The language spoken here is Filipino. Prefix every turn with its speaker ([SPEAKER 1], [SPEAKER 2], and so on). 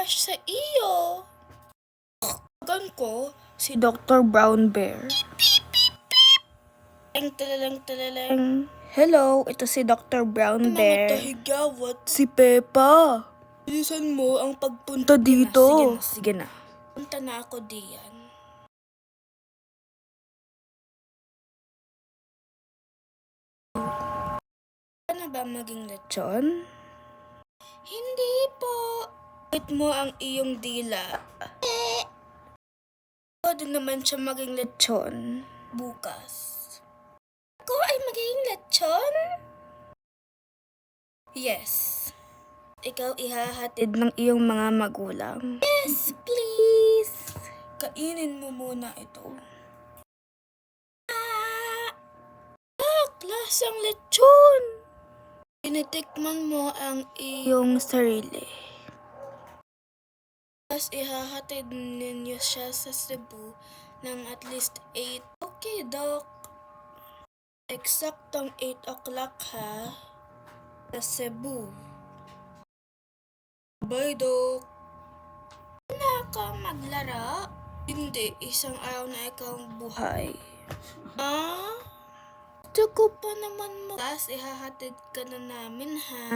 [SPEAKER 1] crush sa iyo. Tawagan ko si Dr. Brown Bear. Talalang. Hello, ito si Dr. Brown Bear. Mga tahigawat. Si Peppa. Bilisan mo ang pagpunta dito. Sige na. Punta na ako diyan. Ano ba maging lechon? Hindi po. Bakit mo ang iyong dila? Pwede naman siya maging lechon bukas. Ako ay magiging lechon? Yes. Ikaw ihahatid ng iyong mga magulang. Yes, please. Kainin mo muna ito. Lasang lechon. Tinitikman mo ang iyong sarili. Tapos ihahatid ninyo siya sa Cebu ng at least 8. Okay, Doc. Eksaktong 8 o'clock ha. Sa Cebu. Bye, Doc. Na ka maglaro? Hindi, isang araw na ikaw ang buhay. Gusto ko pa naman mo. Tapos ihahatid ka na namin ha.